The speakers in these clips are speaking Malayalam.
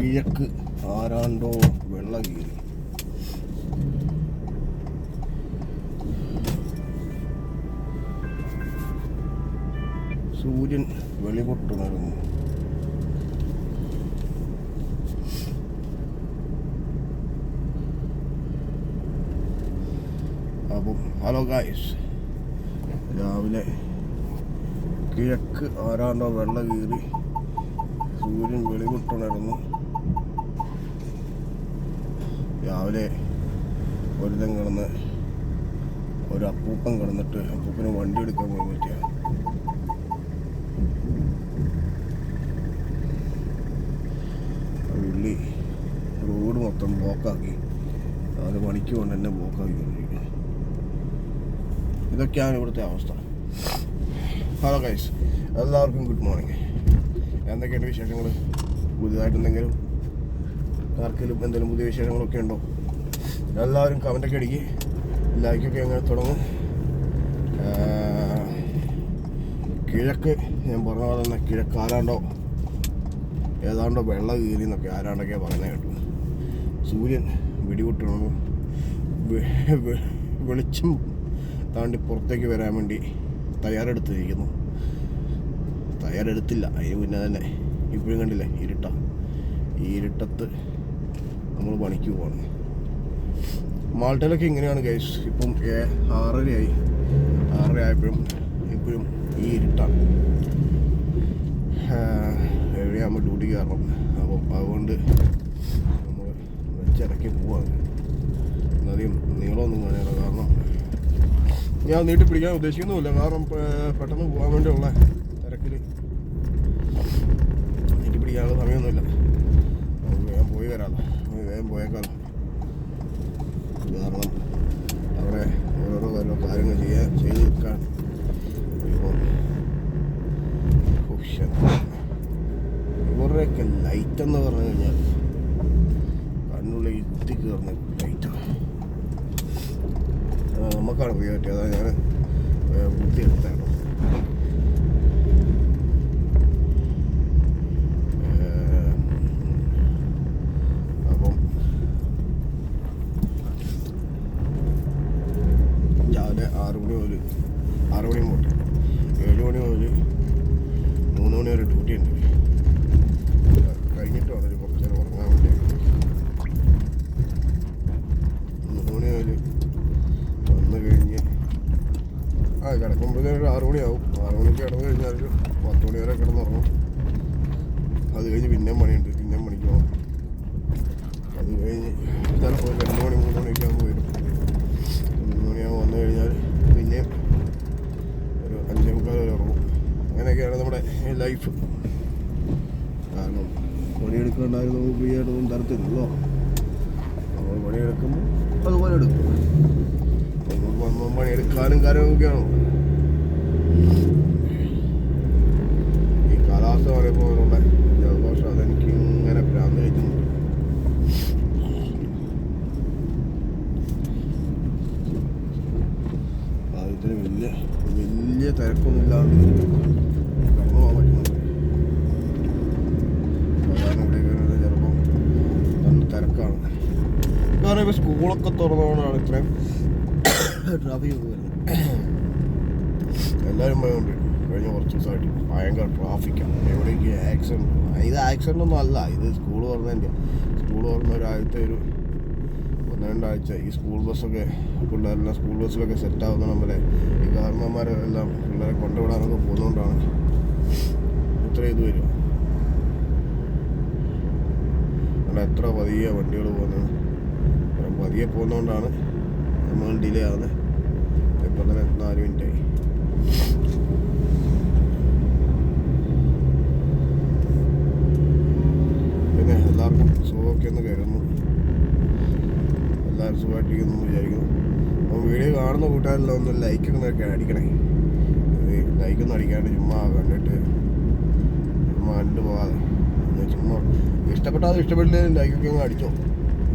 കിഴക്ക് ആരാണ്ടോ വെള്ളകീറി. സൂര്യൻ വെളിപൊട്ടുണരുന്നു. അപ്പം ഹലോ ഗായ്സ്, രാവിലെ കിഴക്ക് ആരാണ്ടോ വെള്ളം കീറി സൂര്യൻ വെളിപൊട്ടുണരുന്നു. രാവിലെ ഒരുതം കിടന്ന് ഒരു അപ്പൂപ്പൻ കിടന്നിട്ട് അപ്പൂപ്പന് വണ്ടി എടുക്കാൻ പോയി പറ്റിയ ഉള്ളി റോഡ് മൊത്തം ബ്ലോക്കാക്കി. 4 മണിക്ക് കൊണ്ട് തന്നെ ബ്ലോക്കാക്കിക്കൊണ്ടിരിക്കുന്നത്. ഇതൊക്കെയാണ് ഇവിടുത്തെ അവസ്ഥ. ഹലോ ഗൈസ്, എല്ലാവർക്കും ഗുഡ് മോർണിംഗ്. എന്തൊക്കെയാണ് വിശേഷങ്ങൾ? പുതിയതായിട്ട് എന്തെങ്കിലും ആർക്കെങ്കിലും എന്തെങ്കിലും പുതിയ വിശേഷങ്ങളൊക്കെ ഉണ്ടോ? എല്ലാവരും കമൻ്റൊക്കെ അടിക്കുക, ലൈക്കൊക്കെ അങ്ങനെ തുടങ്ങും. കിഴക്ക് ഞാൻ പറഞ്ഞ പോലെ തന്നെ കിഴക്ക് ആരാണ്ടോ ഏതാണ്ടോ വെള്ളം കീറി എന്നൊക്കെ ആരാണ്ടൊക്കെ പറയുന്നത് കേട്ടു. സൂര്യൻ വെടിപൊട്ടണം, വെളിച്ചം താണ്ടി പുറത്തേക്ക് വരാൻ വേണ്ടി തയ്യാറെടുത്തിരിക്കുന്നു. തയ്യാറെടുത്തില്ല, അതിന് മുന്നേ തന്നെ ഇപ്പോഴും കണ്ടില്ലേ ഇരുട്ട. ഈ ഇരുട്ടത്ത് നമ്മൾ പണിക്ക് പോകണം. മാൾട്ടയിലൊക്കെ ഇങ്ങനെയാണ് ഗൈസ്. ഇപ്പം 6:30 ആയപ്പോഴും ഇപ്പോഴും ഈ ഇരുട്ടാണ്. എവിടെയാകുമ്പോൾ ഡ്യൂട്ടി കയറണം. അപ്പം അതുകൊണ്ട് നമ്മൾ വെച്ചിറക്കി പോവാണ്. അധികം നീളമൊന്നും കാണില്ല, കാരണം ഞാൻ നീട്ടി പിടിക്കാൻ ഉദ്ദേശിക്കുന്നുമില്ല. കാരണം പെട്ടെന്ന് പോകാൻ വേണ്ടിയുള്ള തിരക്കിൽ നീട്ടി പിടിക്കാനുള്ള സമയമൊന്നുമില്ല. നമുക്ക് വേഗം പോയി വരാമല്ലോ, വേഗം പോയേക്കാലോ. കാരണം അവിടെ ഓരോ കാര്യങ്ങൾ ചെയ്ത് നിൽക്കാൻ ഇപ്പം ഇവരുടെയൊക്കെ ലൈറ്റ് എന്ന് പറഞ്ഞു കഴിഞ്ഞാൽ കണ്ണുള്ളിൽ കുത്തി കയറുന്ന ലൈറ്റാണ്. നമുക്കാണ് പോയി പറ്റിയത്. അതാണ് ഞാൻ ബുദ്ധി എടുത്താണ്. അപ്പം രാവിലെ 6 മണി മുതൽ 7 മണി മുതൽ 3 മണി വരെ ഡ്യൂട്ടി ഉണ്ട്. കഴിഞ്ഞിട്ട് വളരെ കുറച്ച് നേരം ഉറങ്ങാൻ വേണ്ടി 3 മണി മുതൽ വന്നു കഴിഞ്ഞ് കിടക്കുമ്പോഴത്തേക്ക് 6 മണിയാവും. 6 മണിക്ക് കിടന്നു കഴിഞ്ഞാൽ 10 മണി വരെ കിടന്നുറങ്ങും. അത് കഴിഞ്ഞ് പിന്നെയും പണിയുണ്ട്, പിന്നെയും പണിക്ക് പോകണം. അത് കഴിഞ്ഞ് ചിലപ്പോൾ 2 മണി 3 മണിയൊക്കെ ആകുമ്പോൾ വരും. 3 മണിയാകുമ്പോൾ വന്നു കഴിഞ്ഞാൽ പിന്നെയും ഒരു 5:45 വരെ ഉറങ്ങും. അങ്ങനെയൊക്കെയാണ് നമ്മുടെ ലൈഫ്. കാരണം പണിയെടുക്കേണ്ടായിരുന്നു നമുക്ക് ഫ്രീ ആയിട്ടൊന്നും തരത്തില്ലല്ലോ. നമ്മൾ പണിയെടുക്കുമ്പോൾ അതുപോലെ എടുക്കും. നമുക്ക് വന്ന് പണിയെടുക്കാനും കാര്യമൊക്കെയാണോ. ഈ കാലാവസ്ഥ പറയുമ്പോൾ ജലദോഷം അതെനിക്ക് ഇങ്ങനെ ഭ്രാന്ത് കഴിക്കുന്നുണ്ട്. ആദ്യത്തിന് വലിയ തിരക്കൊന്നുമില്ലാണ്ട് കടന്നു പോകാൻ പറ്റുന്നുണ്ട്. സാധാരണ ഇവിടെ ചിലപ്പോൾ നല്ല തിരക്കാണ്. കാരണം ഇപ്പോൾ സ്കൂളൊക്കെ തുറന്നുകൊണ്ടാണ് ഇത്രയും ട്രാഫിക് ഒക്കെ വരുന്നത്. എല്ലാവരും പോയതുകൊണ്ട് കഴിഞ്ഞ കുറച്ച് ദിവസമായിട്ട് ഭയങ്കര ട്രാഫിക്കാണ്. എവിടേക്ക് ആക്സിഡൻറ്റ്. ഇത് ആക്സിഡൻ്റ് ഒന്നും അല്ല, ഇത് സ്കൂൾ തുറന്നതിൻ്റെ. സ്കൂൾ തുറന്ന ഒരാഴ്ചത്തെ ഒരു 1-2 ആഴ്ച ഈ സ്കൂൾ ബസ്സൊക്കെ പിള്ളേരെല്ലാം സ്കൂൾ ബസ്സിലൊക്കെ സെറ്റാവുന്ന നമ്മളെ ഈ കാരണവന്മാരെല്ലാം പിള്ളേരെ കൊണ്ടുവിടാനൊക്കെ പോകുന്നതുകൊണ്ടാണ് ഇത്ര ഇത് വരിക. അവിടെ എത്ര പതിയെ വണ്ടികൾ പോകുന്നത്, പതിയെ പോകുന്നതുകൊണ്ടാണ് നമ്മൾ ഡിലേ ആവുന്നത്. ഇപ്പം തന്നെ 4 മിനിറ്റായി. പിന്നെ എല്ലാവർക്കും സുഖമൊക്കെ ഒന്ന് കരുതുന്നു. എല്ലാവരും സുഖമായിട്ടിരിക്കുന്നു വിചാരിക്കുന്നു. അപ്പോൾ വീഡിയോ കാണുന്ന കൂട്ടുകാരെല്ലാം ഒന്ന് ലൈക്കൊക്കെ അടിക്കണേ. ലൈക്കൊന്നും അടിക്കാണ്ട് ചുമ്മാ കണ്ടിട്ട് പോകാതെ ചുമ്മാ ഇഷ്ടപ്പെട്ടാൽ ഇഷ്ടപ്പെട്ടില്ലെങ്കിൽ ലൈക്കൊക്കെ അങ്ങ് അടിച്ചോ.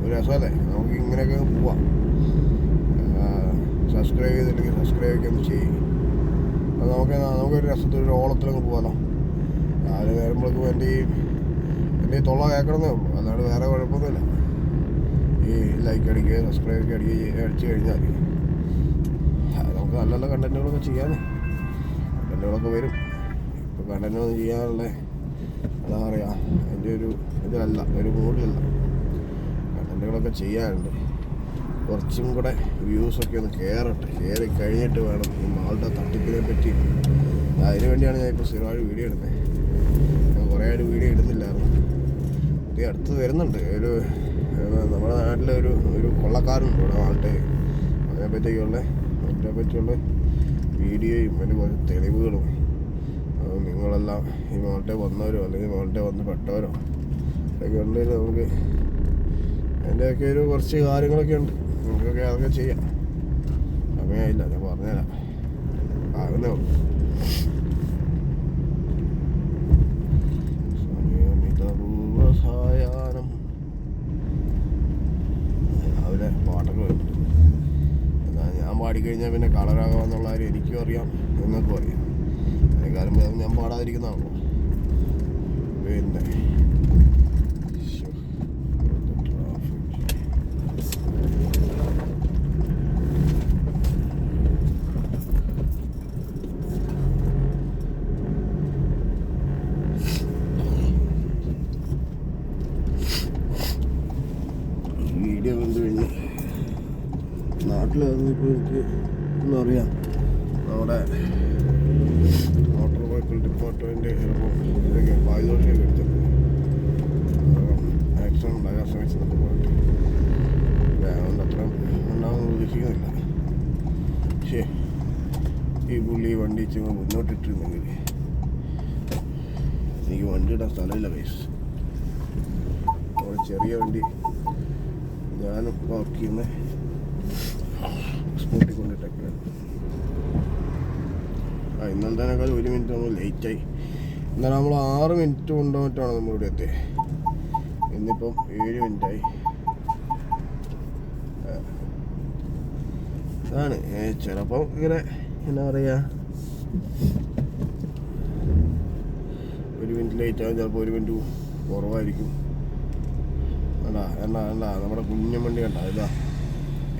ഒരു രസമല്ലേ, നമുക്ക് ഇങ്ങനെയൊക്കെ പോവാം. സബ്സ്ക്രൈബ് ചെയ്തില്ലെങ്കിൽ സബ്സ്ക്രൈബൊക്കെ ഒന്ന് ചെയ്യും. അത് നമുക്കൊരു രസത്തിൽ ഒരു ഓളത്തിലങ്ങ് പോകാമല്ലോ. രാവിലെ നേരമ്പോഴേക്കും എൻ്റെ വണ്ടി തൊള്ള കേൾക്കണമെന്നേ ഉള്ളൂ, അല്ലാണ്ട് വേറെ കുഴപ്പമൊന്നുമില്ല. ഈ ലൈക്ക് അടിക്കുക, സബ്സ്ക്രൈബ് ഒക്കെ അടിച്ച് കഴിഞ്ഞാൽ നമുക്ക് നല്ല നല്ല കണ്ടൻറ്റുകളൊക്കെ ചെയ്യാനേ, കണ്ടൻറ്റുകളൊക്കെ വരും. ഇപ്പോൾ കണ്ടൻറ്റൊന്നും ചെയ്യാനുള്ള എന്താ പറയുക, അതിൻ്റെ ഒരു ഇതിലല്ല, ഒരു മൂഡിലല്ല. കണ്ടൻറ്റുകളൊക്കെ ചെയ്യാനുണ്ട്. കുറച്ചും കൂടെ വ്യൂസൊക്കെ ഒന്ന് കയറി കഴിഞ്ഞിട്ട് വേണം ഈ മാളുടെ തട്ടിപ്പിനെ പറ്റി. അതിന് വേണ്ടിയാണ് ഞാൻ ഇപ്പോൾ സ്ഥിരമായിട്ട് വീഡിയോ ഇടുന്നത്. ഞാൻ കുറേ ആയിട്ട് വീഡിയോ ഇടുന്നില്ലായിരുന്നു. ഇത് അടുത്ത് വരുന്നുണ്ട്. നമ്മുടെ നാട്ടിലെ ഒരു കൊള്ളക്കാരുണ്ട് ഇവിടെ മാൾട്ടെ. അതിനെപ്പറ്റിയുള്ള വീഡിയോയും അതിന് കുറച്ച് തെളിവുകളും. അപ്പോൾ നിങ്ങളെല്ലാം ഈ മാൾട്ടെ വന്നവരോ അല്ലെങ്കിൽ മാൾട്ടെ വന്ന് പെട്ടവരോ ഒക്കെ ഉണ്ടെങ്കിൽ നമുക്ക് അതിൻ്റെയൊക്കെ കുറച്ച് കാര്യങ്ങളൊക്കെ ഉണ്ട്. നമുക്കൊക്കെ അതൊക്കെ ചെയ്യാം. സമയമില്ല, ഞാൻ പറഞ്ഞുതരാം. ആകുന്നേ ഉള്ളൂ. സമയമിതപൂർവസായാനം രാവിലെ പാട്ടൊക്കെ വരുന്നുണ്ട്. എന്നാൽ ഞാൻ പാടിക്കഴിഞ്ഞാൽ പിന്നെ കളറാകാമെന്നുള്ള കാര്യം എനിക്കും അറിയാം, നിങ്ങൾക്കും അറിയാം. അതിനെക്കാലം ഞാൻ പാടാതിരിക്കുന്നതാണല്ലോ. പിന്നെ വീഡിയോ കണ്ടു കഴിഞ്ഞ് നാട്ടിൽ വന്നിപ്പോൾ എനിക്ക് എന്താ പറയുക, നമ്മുടെ മോട്ടോർ വെഹിക്കിൾ ഡിപ്പാർട്ട്മെൻറ്റ് ചിലപ്പോൾ ഇതൊക്കെ വായുദോഷമൊക്കെ എടുത്തിട്ടുണ്ട്. ആക്സിഡൻറ്റ് ഉണ്ടാകാൻ ശ്രമിച്ചെന്നൊക്കെ പറഞ്ഞിട്ട് അതുകൊണ്ട് അത്ര ഉണ്ടാകുമെന്ന് പ്രതീക്ഷിക്കുന്നില്ല. പക്ഷേ ഈ പുള്ളി വണ്ടി ചുമ മുന്നോട്ടിട്ടിരുന്നെങ്കിൽ എനിക്ക് വണ്ടി ഇടാൻ സ്ഥലമില്ല ഗൈസ്. ചെറിയ വണ്ടി ഞാനും വർക്ക് ചെയ്യുന്ന സ്കൂട്ടി കൊണ്ടിട്ടൊക്കെ ഇന്നലത്തേനേക്കാൾ 1 മിനിറ്റ് നമ്മൾ ലേറ്റായി. എന്നാലും നമ്മൾ 6 മിനിറ്റ് കൊണ്ടുപോയിട്ടാണ് നമ്മളിവിടെ എത്തിയത്. ഇന്നിപ്പം 7 മിനിറ്റായി. അതാണ് ചിലപ്പം ഇങ്ങനെ എന്താ പറയുക, 1 മിനിറ്റ് ലേറ്റ് ആകും, ചിലപ്പോൾ 1 മിനിറ്റ് കുറവായിരിക്കും. എന്താ നമ്മുടെ കുഞ്ഞൻ വണ്ടി കണ്ട ഇതാ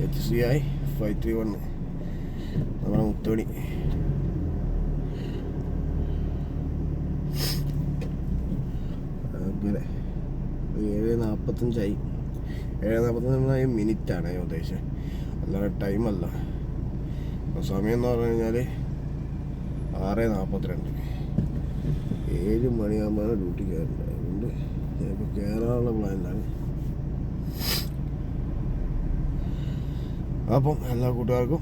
HCI 531 നമ്മുടെ മുത്തോണി. അങ്ങനെ 7:45 7:45 മിനിറ്റാണ് ഞാൻ ഉദ്ദേശിച്ചത്, അല്ലാതെ ടൈമല്ല. സമയം എന്ന് പറഞ്ഞു കഴിഞ്ഞാൽ 6:42. 7 മണിയാകുമ്പോഴാണ് ഡ്യൂട്ടി കയറുന്നത്. അതുകൊണ്ട് ഞാനിപ്പോൾ കയറാനുള്ള പ്ലാനിലാണ്. അപ്പം എല്ലാ കൂട്ടുകാർക്കും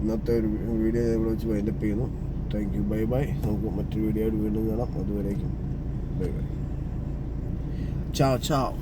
ഇന്നത്തെ ഒരു വീഡിയോ ഇവിടെ വെച്ച് വൈൻഡപ്പ് ചെയ്യുന്നു. Thank you, bye bye. നമുക്ക് മറ്റൊരു വീഡിയോ ആയിട്ട് വീണ്ടും കാണാം. അതുവരേക്കും ബൈ ബൈ. ചാവ് ചാവ്.